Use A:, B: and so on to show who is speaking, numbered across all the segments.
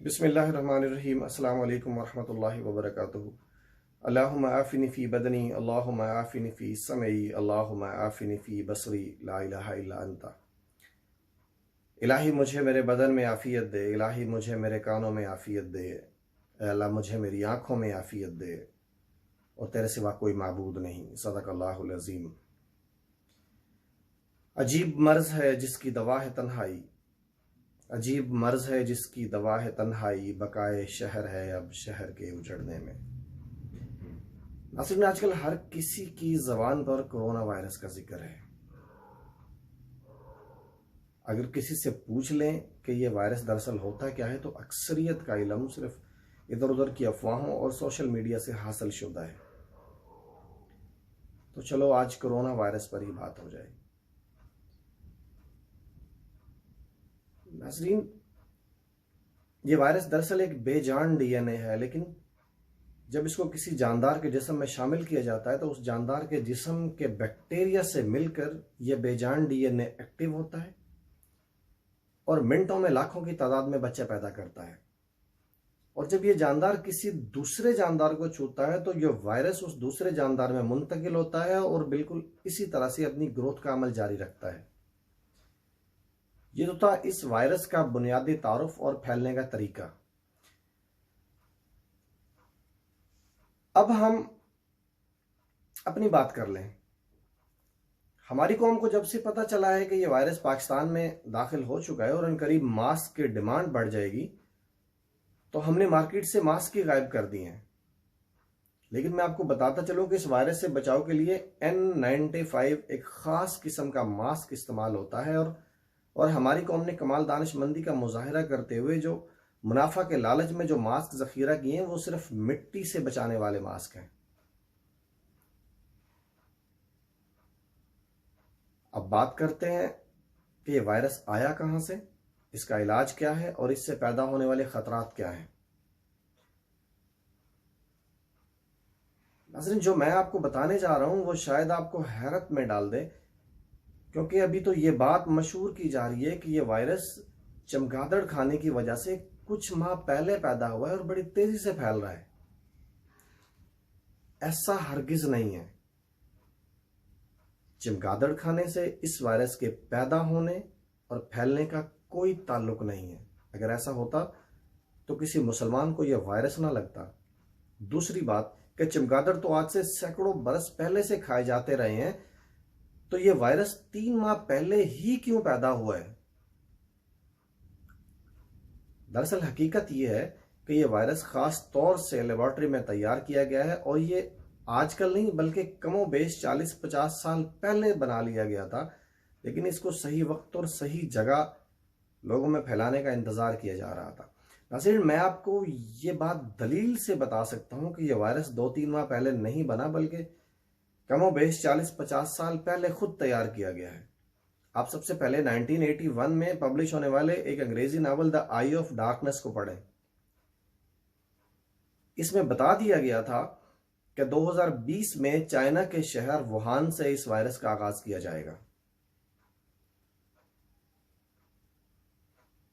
A: बिस्मिल्लाहिर्रहमानिर्रहीम। अस्सलाम वालेकुम वरहमतुल्लाहि वबरकातुहू। अल्लाहुम्मा आफिनी फ़ी बदनी, अल्लाहुम्मा आफिनी फ़ी समई, अल्लाहुम्मा आफिनी फ़ी बसरी, ला इलाहा इल्ला अंता। इलाही मुझे मेरे बदन में आफ़ियत दे, इलाही मुझे मेरे कानों में आफ़ियत दे, ऐ अल्लाह मुझे मेरी आँखों में आफ़ियत दे, और तेरे सिवा कोई माबूद नहीं। सदक़ल्लाहुल अज़ीम। अजीब मर्ज़ है जिसकी दवा है तन्हाई, अजीब मर्ज है जिसकी दवा है तन्हाई, बकाए शहर है अब शहर के उजड़ने में। नाज़रीन, आजकल हर किसी की जबान पर कोरोना वायरस का जिक्र है। अगर किसी से पूछ लें कि यह वायरस दरअसल होता क्या है, तो अक्सरियत का इल्म सिर्फ इधर उधर की अफवाहों और सोशल मीडिया से हासिल शुदा है। तो चलो आज कोरोना वायरस पर ही बात हो जाए। नाज़रीन, ये वायरस दरअसल एक बेजान डीएनए है, लेकिन जब इसको किसी जानदार के जिस्म में शामिल किया जाता है तो उस जानदार के जिस्म के बैक्टीरिया से मिलकर यह बेजान डीएनए एक्टिव होता है और मिनटों में लाखों की तादाद में बच्चे पैदा करता है। और जब यह जानदार किसी दूसरे जानदार को छूता है तो यह वायरस उस दूसरे जानदार में मुंतकिल होता है और बिल्कुल इसी तरह से अपनी ग्रोथ का अमल जारी रखता है। ये तो था इस वायरस का बुनियादी तारुफ और फैलने का तरीका। अब हम अपनी बात कर लें। हमारी कौम को जब से पता चला है कि यह वायरस पाकिस्तान में दाखिल हो चुका है और अनकरीब मास्क की डिमांड बढ़ जाएगी, तो हमने मार्केट से मास्क ही गायब कर दिए हैं। लेकिन मैं आपको बताता चलूं कि इस वायरस से बचाव के लिए N95 एक खास किस्म का मास्क इस्तेमाल होता है और हमारी कौम ने कमाल दानिशमंदी का मुजाहिरा करते हुए जो मुनाफा के लालच में जो मास्क जखीरा किए हैं, वो सिर्फ मिट्टी से बचाने वाले मास्क हैं। अब बात करते हैं कि ये वायरस आया कहां से, इसका इलाज क्या है और इससे पैदा होने वाले खतरात क्या हैं। नाज़रीन, जो मैं आपको बताने जा रहा हूं वो शायद आपको हैरत में डाल दे, क्योंकि अभी तो ये बात मशहूर की जा रही है कि ये वायरस चमगादड़ खाने की वजह से कुछ माह पहले पैदा हुआ है और बड़ी तेजी से फैल रहा है। ऐसा हरगिज नहीं है। चमगादड़ खाने से इस वायरस के पैदा होने और फैलने का कोई ताल्लुक नहीं है। अगर ऐसा होता तो किसी मुसलमान को यह वायरस ना लगता। दूसरी बात कि चमगादड़ तो आज से सैकड़ों बरस पहले से खाए जाते रहे हैं, तो यह वायरस 3 माह पहले ही क्यों पैदा हुआ है। दरअसल हकीकत यह है कि यह वायरस खास तौर से लेबोरेटरी में तैयार किया गया है और ये आजकल नहीं बल्कि कमोबेश 40-50 साल पहले बना लिया गया था, लेकिन इसको सही वक्त और सही जगह लोगों में फैलाने का इंतजार किया जा रहा था। नाज़रीन, मैं आपको ये बात दलील से बता सकता हूं कि यह वायरस 2-3 माह पहले नहीं बना, बल्कि कमोबेश 40-50 साल पहले खुद तैयार किया गया है। आप सबसे पहले 1981 में पब्लिश होने वाले एक अंग्रेजी novel the I of darkness को पढ़ें। इसमें बता दिया गया था कि 2020 में चाइना के शहर वुहान से इस वायरस का आगाज किया जाएगा।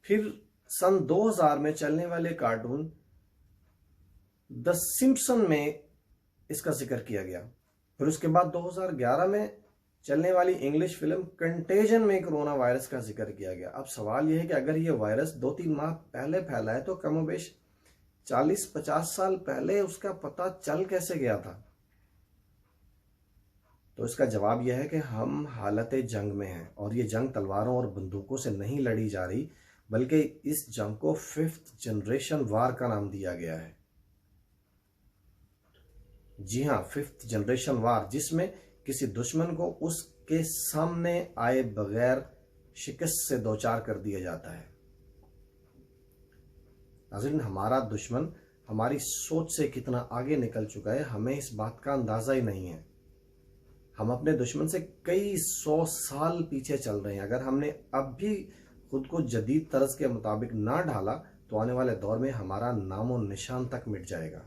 A: फिर सन 2000 में चलने वाले कार्टून द सिम्पसन में इसका जिक्र किया गया। फिर उसके बाद 2011 में चलने वाली इंग्लिश फिल्म कंटेजन में कोरोना वायरस का जिक्र किया गया। अब सवाल यह है कि अगर यह वायरस 2-3 माह पहले फैला है तो कमोबेश 40-50 साल पहले उसका पता चल कैसे गया था। तो इसका जवाब यह है कि हम हालत जंग में हैं और ये जंग तलवारों और बंदूकों से नहीं लड़ी जा रही, बल्कि इस जंग को 5th जनरेशन वार का नाम दिया गया है। जी हां, 5th जनरेशन वार, जिसमें किसी दुश्मन को उसके सामने आए बगैर शिकस्त से दो चार कर दिया जाता है। नाज़रीन, हमारा दुश्मन हमारी सोच से कितना आगे निकल चुका है, हमें इस बात का अंदाजा ही नहीं है। हम अपने दुश्मन से कई 100 साल पीछे चल रहे हैं। अगर हमने अब भी खुद को जदीद तर्ज के मुताबिक ना ढाला तो आने वाले दौर में हमारा नामो निशान तक मिट जाएगा।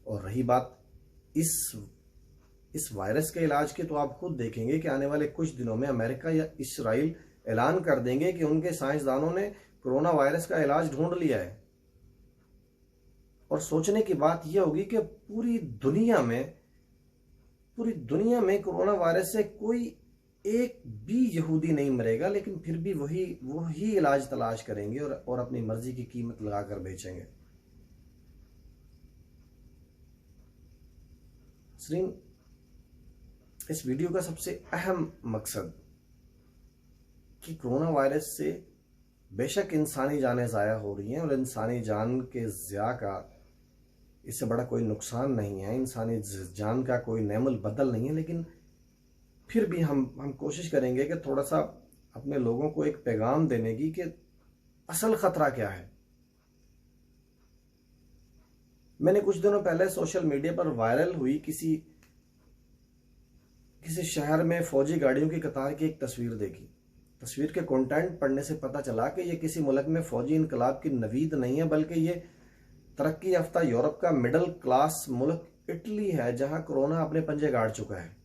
A: और रही बात इस वायरस के इलाज की, तो आप खुद देखेंगे कि आने वाले कुछ दिनों में अमेरिका या इस्राइल ऐलान कर देंगे कि उनके साइंसदानों ने कोरोना वायरस का इलाज ढूंढ लिया है। और सोचने की बात यह होगी कि पूरी दुनिया में कोरोना वायरस से कोई एक भी यहूदी नहीं मरेगा, लेकिन फिर भी वही इलाज तलाश करेंगे और अपनी मर्जी की कीमत लगाकर बेचेंगे। सरीन, इस वीडियो का सबसे अहम मकसद कि कोरोना वायरस से बेशक इंसानी जानें ज़ाया हो रही हैं और इंसानी जान के ज़िया का इससे बड़ा कोई नुकसान नहीं है, इंसानी जान का कोई नेमुल बदल नहीं है, लेकिन फिर भी हम कोशिश करेंगे कि थोड़ा सा अपने लोगों को एक पैगाम देने की कि असल खतरा क्या है। मैंने कुछ दिनों पहले सोशल मीडिया पर वायरल हुई किसी शहर में फौजी गाड़ियों की कतार की एक तस्वीर देखी। तस्वीर के कंटेंट पढ़ने से पता चला कि यह किसी मुल्क में फौजी इनकलाब की नवीद नहीं है, बल्कि ये तरक्की याफ्ता यूरोप का मिडिल क्लास मुल्क इटली है, जहां कोरोना अपने पंजे गाड़ चुका है।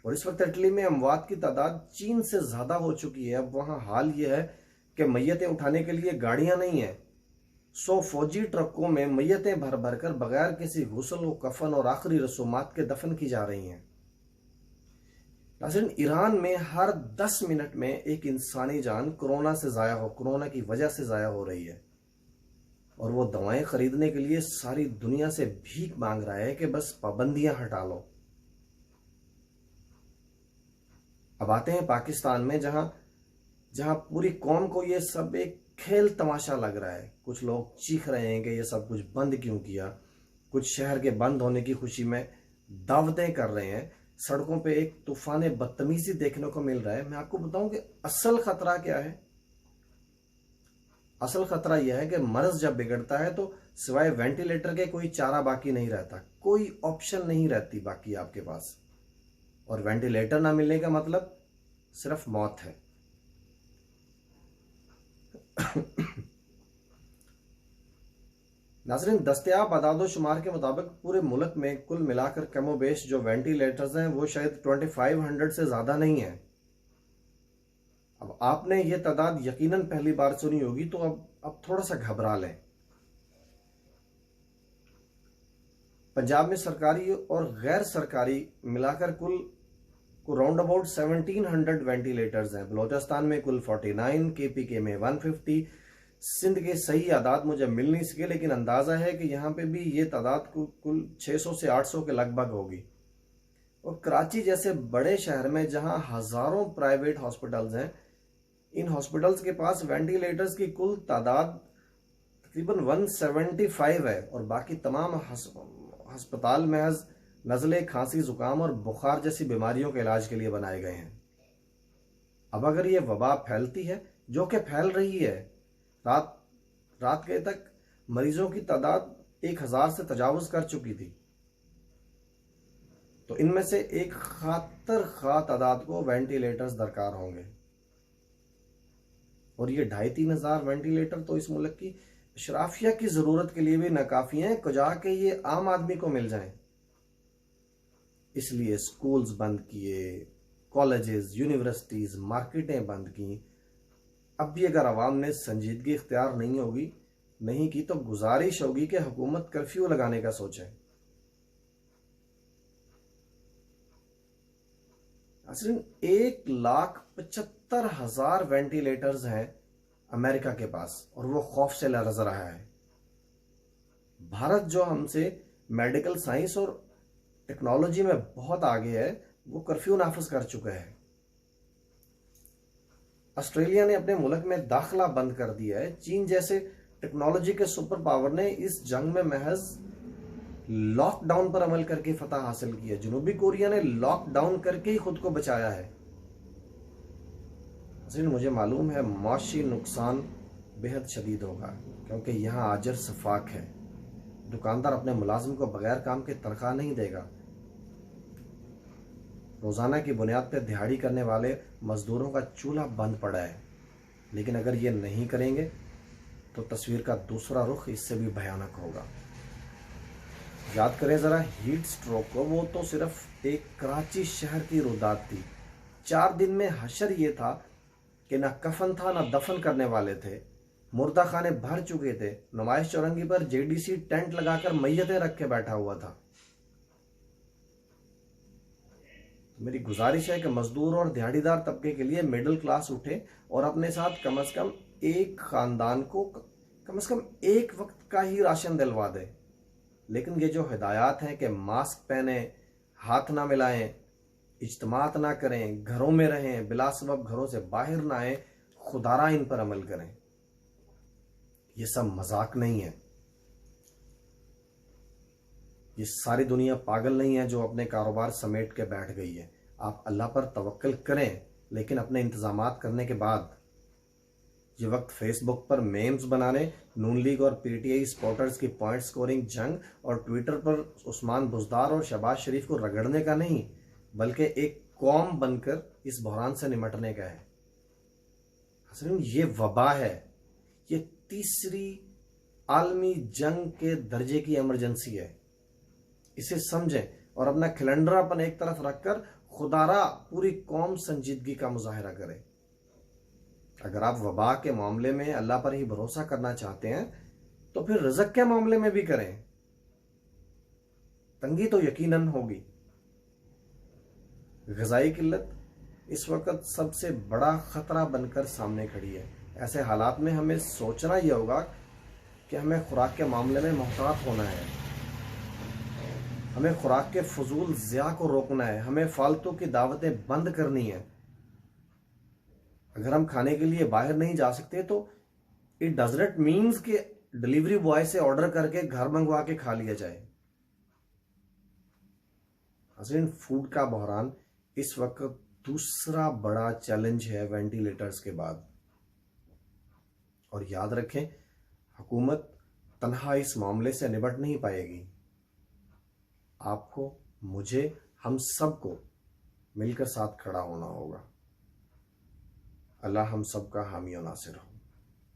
A: और इस वक्त इटली में अमवात की तादाद चीन से ज्यादा हो चुकी है। अब वहां हाल यह है कि मैयतें उठाने के लिए गाड़ियां नहीं है, 100 फौजी ट्रकों में मैयतें भर भर कर बगैर किसी गुस्ल व कफन और आखिरी रसूमात के दफन की जा रही हैं। नाज़रीन, ईरान में हर 10 मिनट में एक इंसानी जान कोरोना की वजह से जाया हो रही है, और वो दवाएं खरीदने के लिए सारी दुनिया से भीख मांग रहा है कि बस पाबंदियां हटा लो। अब आते हैं पाकिस्तान में, जहां पूरी कौम को ये सब एक खेल तमाशा लग रहा है। कुछ लोग चीख रहे हैं कि ये सब कुछ बंद क्यों किया, कुछ शहर के बंद होने की खुशी में दावतें कर रहे हैं। सड़कों पे एक तूफान बदतमीजी देखने को मिल रहा है। मैं आपको बताऊं कि असल खतरा क्या है। असल खतरा यह है कि मर्ज जब बिगड़ता है तो सिवाय वेंटिलेटर के कोई चारा बाकी नहीं रहता, कोई ऑप्शन नहीं रहती बाकी आपके पास। और वेंटिलेटर ना मिलने का मतलब सिर्फ मौत है। नाज़रीन, दस्तयाब आदाद-ओ-शुमार के मुताबिक पूरे मुल्क में कुल मिलाकर कमोबेश जो वेंटिलेटर्स हैं वो शायद 2500 से ज्यादा नहीं है। अब आपने ये तादाद यकीनन पहली बार सुनी होगी, तो अब थोड़ा सा घबरा लें। पंजाब में सरकारी और गैर सरकारी मिलाकर कुल राउंड अबाउट 1700 वेंटिलेटर्स हैं। बलोचिस्तान में कुल 49, केपीके में 150। सिंध के सही आदाद मुझे मिल नहीं सके, लेकिन अंदाजा है कि यहाँ पे भी ये तादाद कुल 600 से 800 के लगभग होगी। और कराची जैसे बड़े शहर में जहां हजारों प्राइवेट हॉस्पिटल्स हैं, इन हॉस्पिटल्स के पास वेंटिलेटर्स की कुल तादाद तकरीबन 175 है, और बाकी तमाम अस्पताल महज नज़ले, खांसी, जुकाम और बुखार जैसी बीमारियों के इलाज के लिए बनाए गए हैं। अब अगर ये वबा फैलती है, जो कि फैल रही है, रात के तक मरीजों की तादाद 1000 से तजावुज कर चुकी थी, तो इनमें से एक खातर तादाद को वेंटिलेटर्स दरकार होंगे। और ये 2500-3000 हजार वेंटिलेटर तो इस मुल्क की अशराफिया की जरूरत के लिए भी नाकाफी हैं, कुजा के ये आम आदमी को मिल जाएं। इसलिए स्कूल्स बंद किए, कॉलेजेस, यूनिवर्सिटीज, मार्केटें बंद की। अब भी अगर आवाम ने संजीदगी इख्तियार नहीं की तो गुजारिश होगी कि हुकूमत कर्फ्यू लगाने का सोचे। नाज़रीन, 1,75,000 वेंटिलेटर्स हैं अमेरिका के पास, और वो खौफ से लरज़ रहा है। भारत जो हमसे मेडिकल साइंस और टेक्नोलॉजी में बहुत आगे है, वो कर्फ्यू नाफिज कर चुका है। ऑस्ट्रेलिया ने अपने मुल्क में दाखिला बंद कर दिया है। चीन जैसे टेक्नोलॉजी के सुपर पावर ने इस जंग में महज लॉकडाउन पर अमल करके फतह हासिल की है। जनूबी कोरिया ने लॉकडाउन करके ही खुद को बचाया है। मुझे मालूम है माशी नुकसान बेहद शदीद होगा, क्योंकि यहाँ आजर सफाक है। दुकानदार अपने मुलाजिम को बगैर काम के तनख्वाह नहीं देगा। रोजाना की बुनियाद पर दिहाड़ी करने वाले मजदूरों का चूल्हा बंद पड़ा है। लेकिन अगर ये नहीं करेंगे तो तस्वीर का दूसरा रुख इससे भी भयानक होगा। याद करें जरा हीट स्ट्रोक को, वो तो सिर्फ एक कराची शहर की रुदात थी। 4 दिन में हशर ये था कि ना कफन था ना दफन करने वाले थे, मुर्दा खाने भर चुके थे, नुमाइश चौरंगी पर जेडीसी टेंट लगाकर मैयतें रख के बैठा हुआ था। मेरी गुजारिश है कि मजदूर और दिहाड़ीदार तबके के लिए मिडिल क्लास उठे और अपने साथ कम से कम एक खानदान को कम से कम एक वक्त का ही राशन दिलवा दे। लेकिन ये जो हिदायत हैं कि मास्क पहने, हाथ ना मिलाएं, इज्तिमात ना करें, घरों में रहें, बिला सबब घरों से बाहर ना आए, खुदारा इन पर अमल करें। ये सब मजाक नहीं है। ये सारी दुनिया पागल नहीं है जो अपने कारोबार समेट के बैठ गई है। आप अल्लाह पर तवक्कल करें, लेकिन अपने इंतजामात करने के बाद। ये वक्त फेसबुक पर मेम्स बनाने, नून लीग और पीटीआई सपोर्टर्स की पॉइंट स्कोरिंग जंग और ट्विटर पर उस्मान बुजदार और शहबाज शरीफ को रगड़ने का नहीं, बल्कि एक कौम बनकर इस बहरान से निमटने का है। हसरीन, ये वबा है। ये तीसरी आलमी जंग के दर्जे की इमरजेंसी है। इसे समझें और अपना कैलेंडर अपन एक तरफ रखकर खुदारा पूरी कौम संजीदगी का मुजाहिरा करे। अगर आप वबा के मामले में अल्लाह पर ही भरोसा करना चाहते हैं तो फिर रिज़्क के मामले में भी करें। तंगी तो यकीनन होगी। ग़िज़ाई किल्लत इस वक्त सबसे बड़ा खतरा बनकर सामने खड़ी है। ऐसे हालात में हमें सोचना यह होगा कि हमें खुराक के मामले में मोहतात होना है। हमें खुराक के फजूल ज़िया को रोकना है। हमें फालतू की दावतें बंद करनी है। अगर हम खाने के लिए बाहर नहीं जा सकते तो इट डज नॉट मीन्स कि डिलीवरी बॉय से ऑर्डर करके घर मंगवा के खा लिया जाए। हसीन, फूड का बहरान इस वक्त दूसरा बड़ा चैलेंज है वेंटिलेटर्स के बाद। और याद रखें, हुकूमत तन्हा इस मामले से निपट नहीं पाएगी। आपको, मुझे, हम सबको मिलकर साथ खड़ा होना होगा। अल्लाह हम सबका हामी और नासिर हो।